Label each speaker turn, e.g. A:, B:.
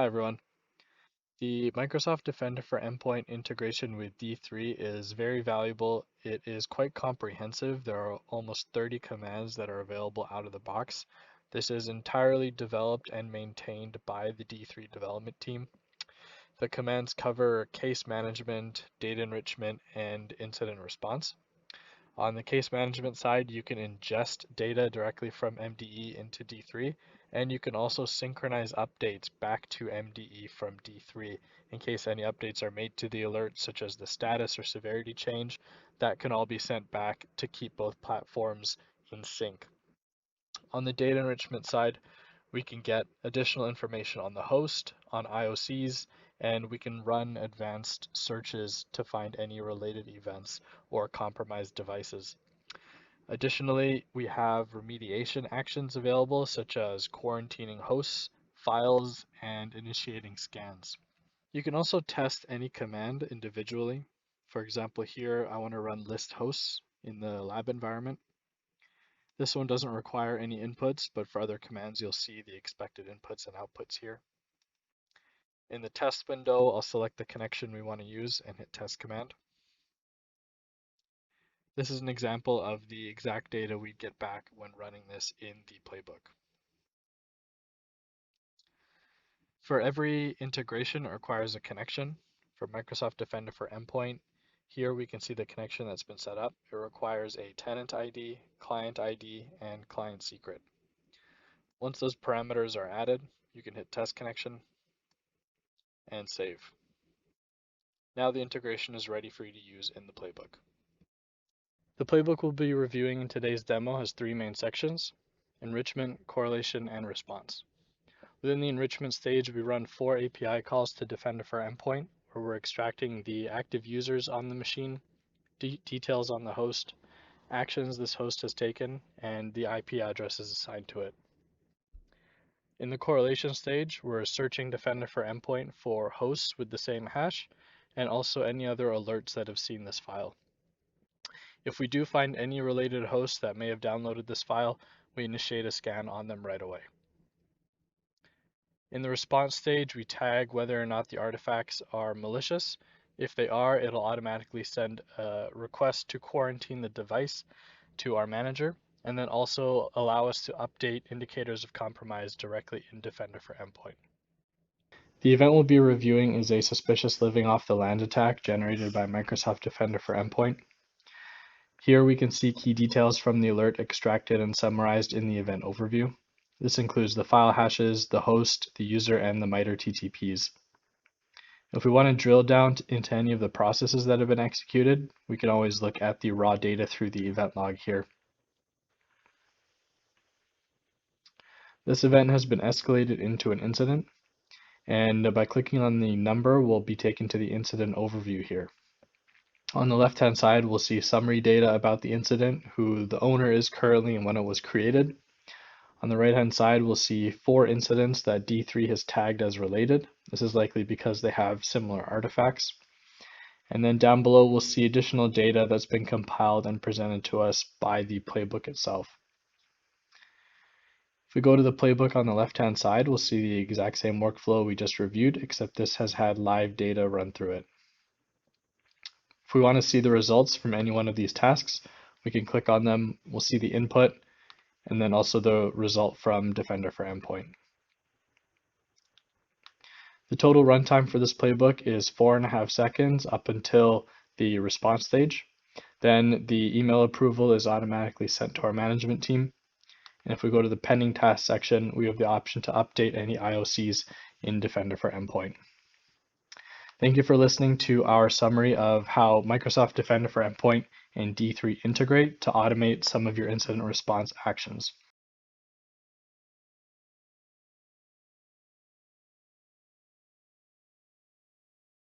A: Hi everyone. The Microsoft Defender for Endpoint integration with D3 is very valuable. It is quite comprehensive. There are almost 30 commands that are available out of the box. This is entirely developed and maintained by the D3 development team. The commands cover case management, data enrichment, and incident response. On the case management side, you can ingest data directly from MDE into D3, and you can also synchronize updates back to MDE from D3 in case any updates are made to the alert, such as the status or severity change. That can all be sent back to keep both platforms in sync. On the data enrichment side, we can get additional information on the host, on IOCs, and we can run advanced searches to find any related events or compromised devices. Additionally, we have remediation actions available, such as quarantining hosts, files, and initiating scans. You can also test any command individually. For example, here I want to run list hosts in the lab environment. This one doesn't require any inputs, but for other commands, you'll see the expected inputs and outputs here. In the test window, I'll select the connection we want to use and hit test command. This is an example of the exact data we'd get back when running this in the playbook. For every integration, it requires a connection. For Microsoft Defender for Endpoint, here we can see the connection that's been set up. It requires a tenant ID, client ID, and client secret. Once those parameters are added, you can hit test connection and save. Now the integration is ready for you to use in the playbook. The playbook we'll be reviewing in today's demo has three main sections: enrichment, correlation, and response. Within the enrichment stage, we run 4 API calls to Defender for Endpoint, where we're extracting the active users on the machine, details on the host, actions this host has taken, and the IP addresses assigned to it. In the correlation stage, we're searching Defender for Endpoint for hosts with the same hash, and also any other alerts that have seen this file. If we do find any related hosts that may have downloaded this file, we initiate a scan on them right away. In the response stage, we tag whether or not the artifacts are malicious. If they are, it'll automatically send a request to quarantine the device to our manager, and then also allow us to update indicators of compromise directly in Defender for Endpoint. The event we'll be reviewing is a suspicious living off the land attack generated by Microsoft Defender for Endpoint. Here we can see key details from the alert extracted and summarized in the event overview. This includes the file hashes, the host, the user, and the MITRE TTPs. If we want to drill down into any of the processes that have been executed, we can always look at the raw data through the event log here. This event has been escalated into an incident, and by clicking on the number, we'll be taken to the incident overview here. On the left-hand side, we'll see summary data about the incident, who the owner is currently and when it was created. On the right-hand side, we'll see 4 incidents that D3 has tagged as related. This is likely because they have similar artifacts. And then down below, we'll see additional data that's been compiled and presented to us by the playbook itself. If we go to the playbook on the left-hand side, we'll see the exact same workflow we just reviewed, except this has had live data run through it. If we want to see the results from any one of these tasks, we can click on them. We'll see the input, and then also the result from Defender for Endpoint. The total runtime for this playbook is 4.5 seconds up until the response stage. Then the email approval is automatically sent to our management team. And if we go to the pending task section, we have the option to update any IOCs in Defender for Endpoint. Thank you for listening to our summary of how Microsoft Defender for Endpoint and D3 integrate to automate some of your incident response actions.